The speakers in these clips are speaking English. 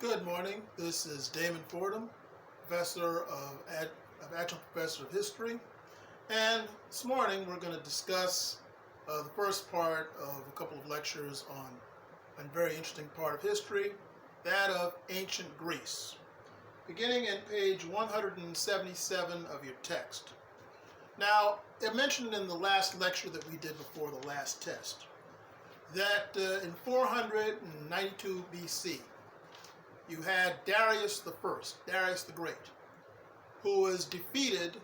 Good morning. This is Damon Fordham, adjunct professor of history. And this morning we're going to discuss the first part of a couple of lectures on a very interesting part of history, that of ancient Greece, beginning in page 177 of your text. Now, I mentioned in the last lecture that we did before the last test that in 492 BC, you had Darius the Great, who was defeated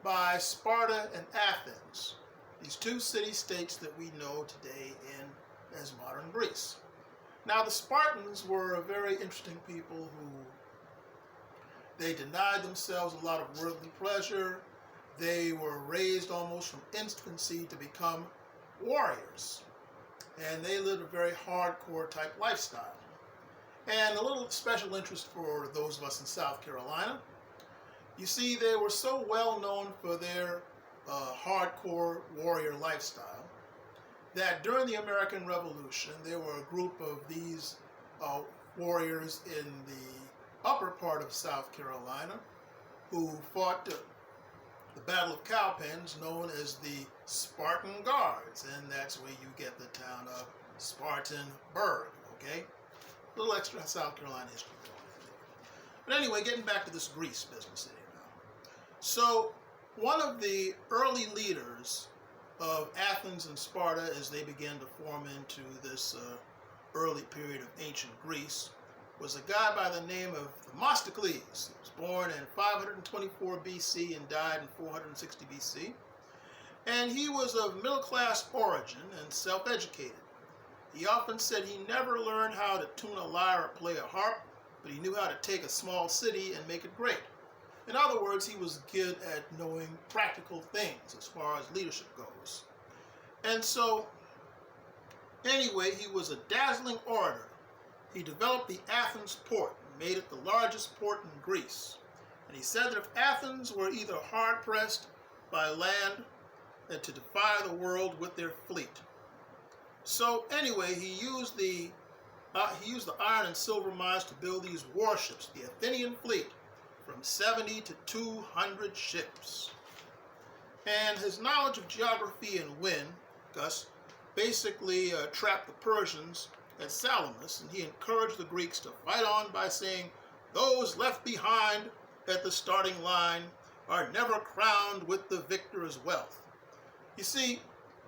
by Sparta and Athens, these two city-states that we know today as modern Greece. Now, the Spartans were a very interesting people who they denied themselves a lot of worldly pleasure. They were raised almost from infancy to become warriors, and they lived a very hardcore type lifestyle. And a little special interest for those of us in South Carolina. You see, they were so well known for their hardcore warrior lifestyle that during the American Revolution, there were a group of these warriors in the upper part of South Carolina who fought the Battle of Cowpens, known as the Spartan Guards, and that's where you get the town of Spartanburg, okay? A little extra South Carolina history going in there. But anyway, getting back to this Greece business here now. So, one of the early leaders of Athens and Sparta, as they began to form into this early period of ancient Greece, was a guy by the name of Themistocles. He was born in 524 BC and died in 460 BC. And he was of middle-class origin and self-educated. He often said he never learned how to tune a lyre or play a harp, but he knew how to take a small city and make it great. In other words, he was good at knowing practical things as far as leadership goes. And so, anyway, he was a dazzling orator. He developed the Athens port and made it the largest port in Greece. And he said that if Athens were either hard-pressed by land and to defy the world with their fleet. So anyway, he used the iron and silver mines to build these warships, the Athenian fleet, from 70 to 200 ships. And his knowledge of geography and wind, Gus, basically trapped the Persians at Salamis, and he encouraged the Greeks to fight on by saying, "Those left behind at the starting line are never crowned with the victor's wealth." You see,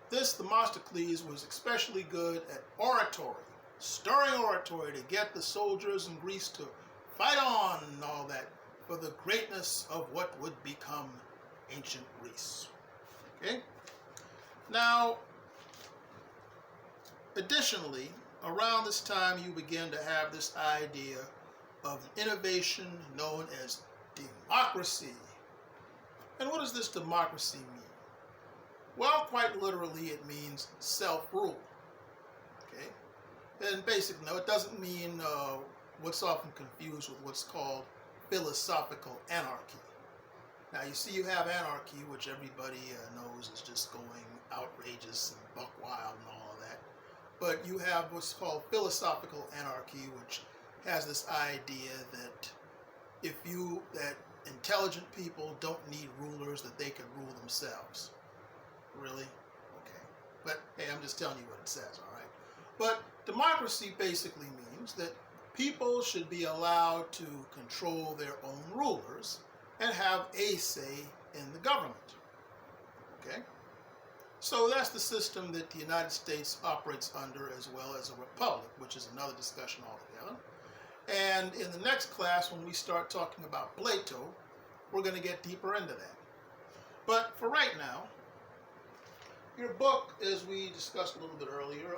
this Themistocles was especially good at oratory, stirring oratory to get the soldiers in Greece to fight on and all that for the greatness of what would become ancient Greece. Okay? Now, additionally, around this time you begin to have this idea of an innovation known as democracy. And what does this democracy mean? Well, quite literally, it means self-rule. Okay? And basically, no, it doesn't mean what's often confused with what's called philosophical anarchy. Now, you see, you have anarchy, which everybody knows is just going outrageous and buck wild and all of that. But you have what's called philosophical anarchy, which has this idea that that intelligent people don't need rulers, that they can rule themselves. Really? Okay. But hey, I'm just telling you what it says, all right? But democracy basically means that people should be allowed to control their own rulers and have a say in the government. Okay? So that's the system that the United States operates under, as well as a republic, which is another discussion altogether. And in the next class, when we start talking about Plato, we're going to get deeper into that. But for right now, your book, as we discussed a little bit earlier,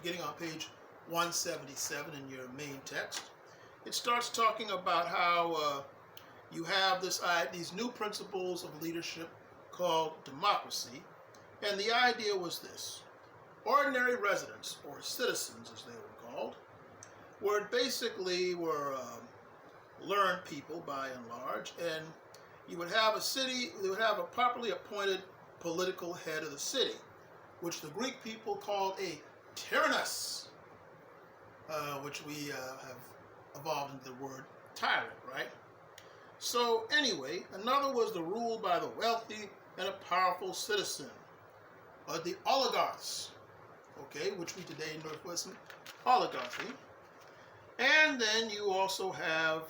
beginning on page 177 in your main text, it starts talking about how you have these new principles of leadership called democracy, and the idea was this: ordinary residents, or citizens as they were called, basically were learned people by and large, and you would have a properly appointed political head of the city, which the Greek people called a tyrannus, which we have evolved into the word tyrant, right? So anyway, another was the rule by the wealthy and a powerful citizen, the oligarchs, okay, which we today know as oligarchy. And then you also have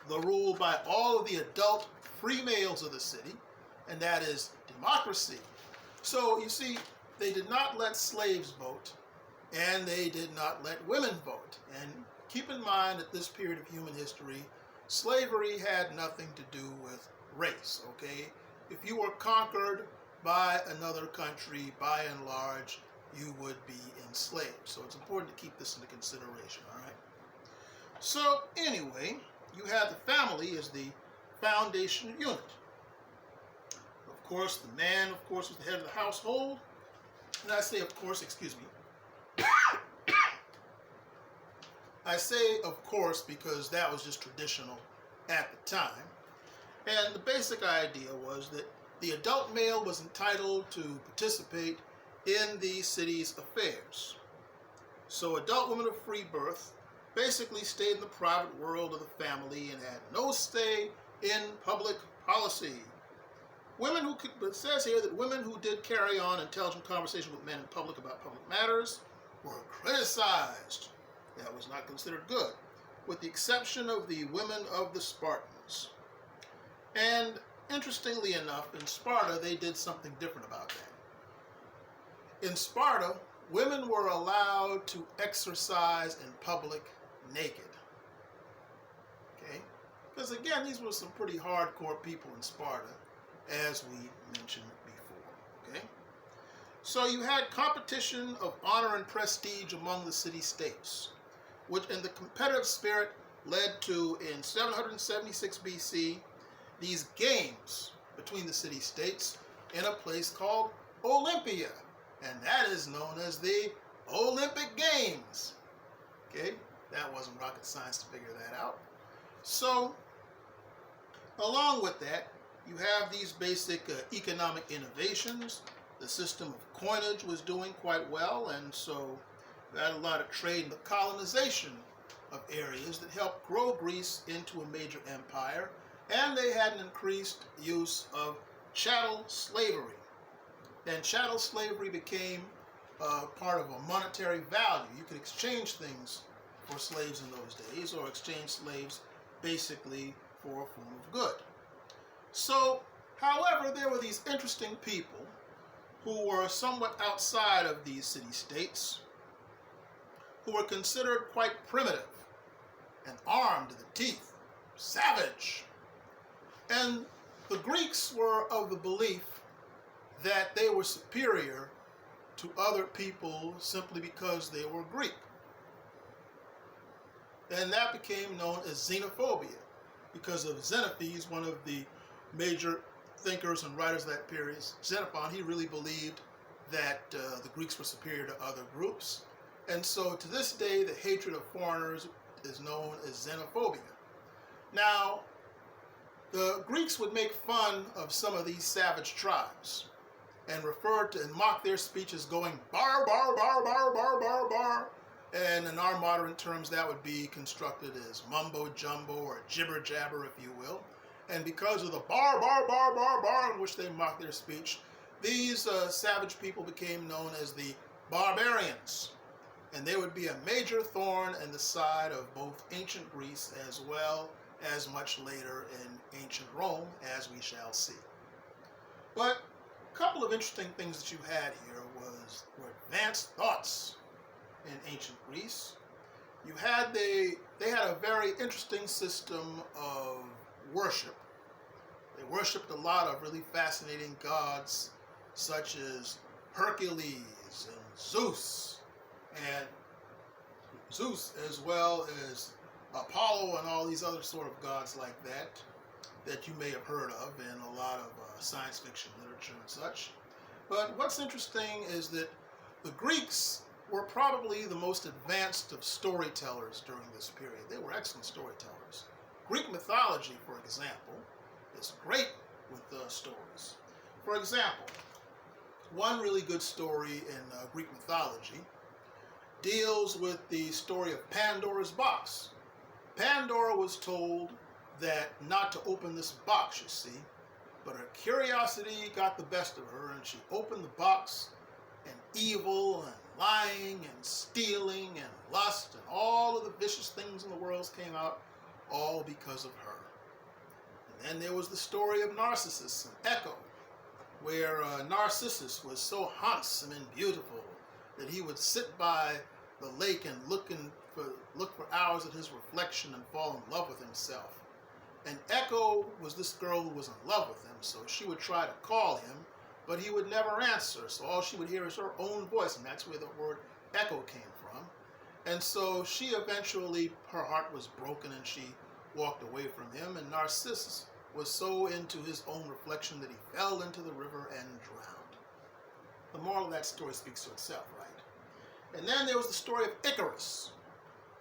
the rule by all of the adult free males of the city, and that is democracy. So you see, they did not let slaves vote, and they did not let women vote. And keep in mind, at this period of human history, slavery had nothing to do with race, okay? If you were conquered by another country, by and large, you would be enslaved. So it's important to keep this into consideration, all right? So anyway, you have the family as the foundation unit. Of course, the man, of course, was the head of the household. And I say, of course, excuse me. I say, of course, because that was just traditional at the time. And the basic idea was that the adult male was entitled to participate in the city's affairs. So adult women of free birth basically stayed in the private world of the family and had no say in public policy. Women who could, but it says here that women who did carry on intelligent conversation with men in public about public matters were criticized. That was not considered good, with the exception of the women of the Spartans. And interestingly enough, in Sparta, they did something different about that. In Sparta, women were allowed to exercise in public naked. Okay? Because again, these were some pretty hardcore people in Sparta, as we mentioned before. Okay? So you had competition of honor and prestige among the city-states, which in the competitive spirit led to, in 776 BC, these games between the city-states in a place called Olympia. And that is known as the Olympic Games. Okay? That wasn't rocket science to figure that out. So, along with that, you have these basic economic innovations. The system of coinage was doing quite well, and so you had a lot of trade and the colonization of areas that helped grow Greece into a major empire, and they had an increased use of chattel slavery. And chattel slavery became part of a monetary value. You could exchange things for slaves in those days, or exchange slaves basically for a form of good. So, however, there were these interesting people who were somewhat outside of these city-states, who were considered quite primitive and armed to the teeth, savage. And the Greeks were of the belief that they were superior to other people simply because they were Greek. And that became known as xenophobia, because of Xenophanes, one of the major thinkers and writers of that period. Xenophon, he really believed that the Greeks were superior to other groups. And so to this day, the hatred of foreigners is known as xenophobia. Now, the Greeks would make fun of some of these savage tribes and refer to and mock their speech as going bar, bar, bar, bar, bar, bar, bar. And in our modern terms, that would be constructed as mumbo jumbo or jibber jabber, if you will. And because of the bar, bar, bar, bar, bar in which they mocked their speech, these savage people became known as the barbarians. And they would be a major thorn in the side of both ancient Greece as well as much later in ancient Rome, as we shall see. But a couple of interesting things that you had here were advanced thoughts in ancient Greece. You had they had a very interesting system of worship. They worshipped a lot of really fascinating gods, such as Hercules and Zeus, as well as Apollo and all these other sort of gods like that you may have heard of in a lot of science fiction literature and such. But what's interesting is that the Greeks were probably the most advanced of storytellers during this period. They were excellent storytellers. Greek mythology, for example, is great with stories. For example, one really good story in Greek mythology deals with the story of Pandora's box. Pandora was told that not to open this box, you see, but her curiosity got the best of her, and she opened the box, and evil and lying and stealing and lust and all of the vicious things in the world came out, all because of her. And then there was the story of Narcissus and Echo, where Narcissus was so handsome and beautiful that he would sit by the lake and look for hours at his reflection and fall in love with himself. And Echo was this girl who was in love with him, so she would try to call him, but he would never answer. So all she would hear is her own voice, and that's where the word echo came from. And so she eventually, her heart was broken, and she walked away from him. And Narcissus was so into his own reflection that he fell into the river and drowned. The moral of that story speaks to itself, right? And then there was the story of Icarus,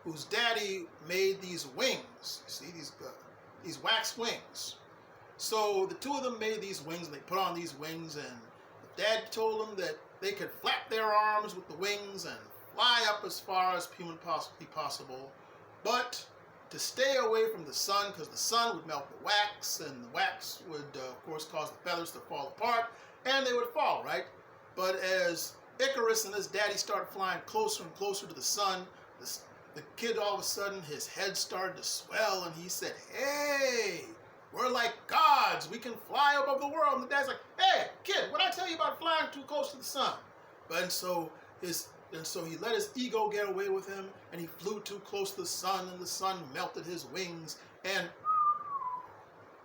whose daddy made these wings. You see, these wax wings. So the two of them made these wings, and they put on these wings, and the dad told them that they could flap their arms with the wings and fly up as far as humanly possible, but to stay away from the sun, because the sun would melt the wax, and the wax would, of course, cause the feathers to fall apart, and they would fall, right? But as Icarus and his daddy started flying closer and closer to the sun, the kid, all of a sudden, his head started to swell, and he said, "Hey, we're like gods. We can fly above the world." And the dad's like, "Hey, kid, what did I tell you about flying too close to the sun?" And so he let his ego get away with him, and he flew too close to the sun, and the sun melted his wings, and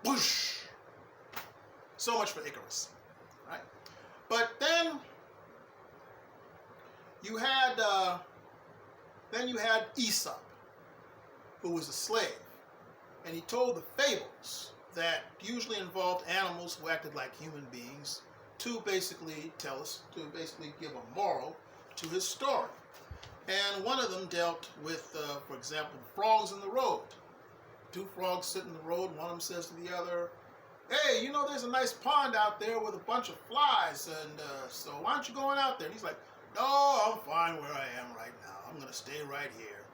whoosh! So much for Icarus, right? But then you had Aesop, who was a slave, and he told the fables that usually involved animals who acted like human beings to basically give a moral to his story. And one of them dealt with, for example, frogs in the road. Two frogs sit in the road, one of them says to the other, "Hey, you know there's a nice pond out there with a bunch of flies, and so why aren't you going out there?" And he's like, "No, I'm fine where I am right now. I'm going to stay right here."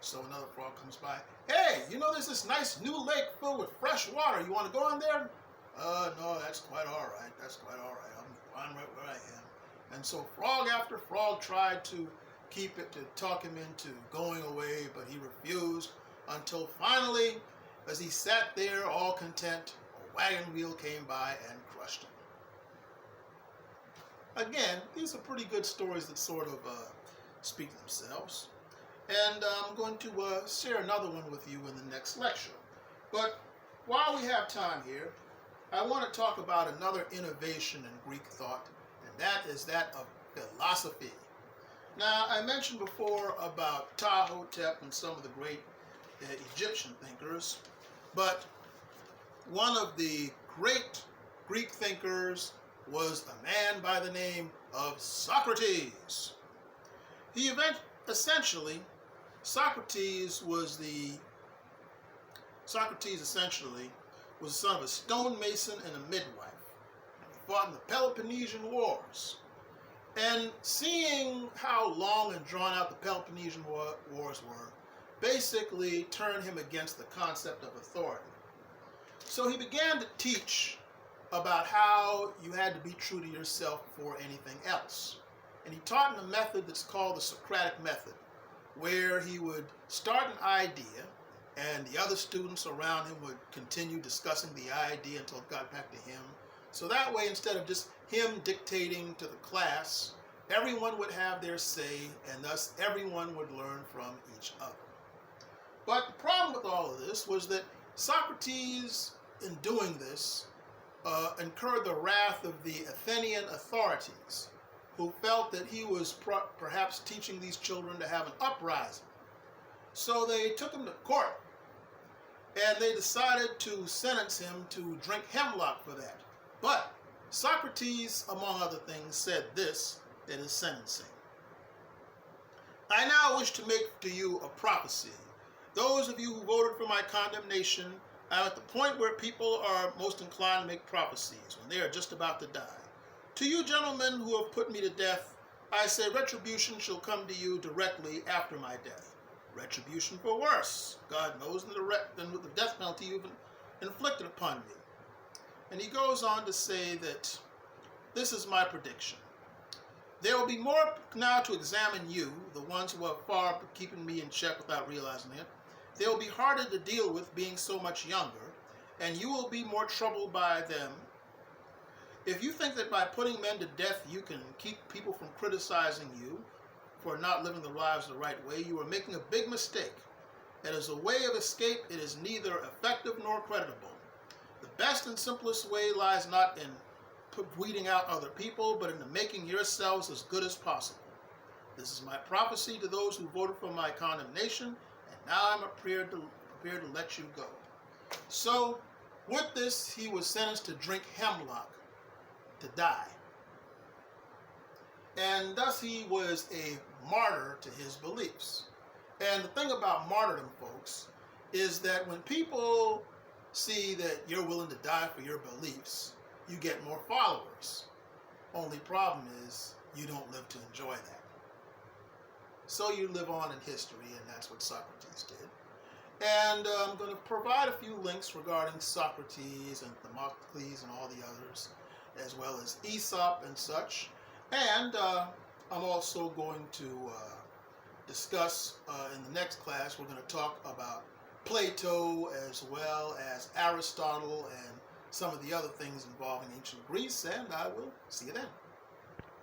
So another frog comes by. "Hey, you know there's this nice new lake filled with fresh water. You want to go in there?" No, that's quite all right. That's quite all right. I'm fine right where I am." And so frog after frog tried to talk him into going away, but he refused, until finally, as he sat there all content, a wagon wheel came by and crushed him. Again, these are pretty good stories that sort of speak themselves. And I'm going to share another one with you in the next lecture. But while we have time here, I want to talk about another innovation in Greek thought, and that is that of philosophy. Now, I mentioned before about Ptah-hotep and some of the great Egyptian thinkers, but one of the great Greek thinkers was a man by the name of Socrates. Socrates essentially was the son of a stonemason and a midwife. He fought in the Peloponnesian Wars. And seeing how long and drawn out the Peloponnesian Wars were, basically turned him against the concept of authority. So he began to teach about how you had to be true to yourself before anything else. And he taught in a method that's called the Socratic method, where he would start an idea, and the other students around him would continue discussing the idea until it got back to him. So that way, instead of just him dictating to the class, everyone would have their say, and thus everyone would learn from each other. But the problem with all of this was that Socrates, in doing this, incurred the wrath of the Athenian authorities, who felt that he was perhaps teaching these children to have an uprising. So they took him to court, and they decided to sentence him to drink hemlock for that. But Socrates, among other things, said this in his sentencing: "I now wish to make to you a prophecy. Those of you who voted for my condemnation are at the point where people are most inclined to make prophecies, when they are just about to die. To you gentlemen who have put me to death, I say retribution shall come to you directly after my death. Retribution for worse, God knows, than with the death penalty you've inflicted upon me. And he goes on to say that this is my prediction. There will be more now to examine you, the ones who are far keeping me in check without realizing it. They will be harder to deal with being so much younger, and you will be more troubled by them. If you think that by putting men to death you can keep people from criticizing you for not living their lives the right way, you are making a big mistake. That as a way of escape, it is neither effective nor creditable. The best and simplest way lies not in weeding out other people, but in making yourselves as good as possible. This is my prophecy to those who voted for my condemnation, and now I'm prepared to let you go. So, with this, he was sentenced to drink hemlock, to die. And thus he was a martyr to his beliefs. And the thing about martyrdom, folks, is that when people see that you're willing to die for your beliefs, you get more followers. Only problem is you don't live to enjoy that. So you live on in history, and that's what Socrates did. And I'm going to provide a few links regarding Socrates and Themistocles and all the others, as well as Aesop and such. And I'm also going to discuss in the next class, we're going to talk about Plato as well as Aristotle and some of the other things involving ancient Greece, and I will see you then.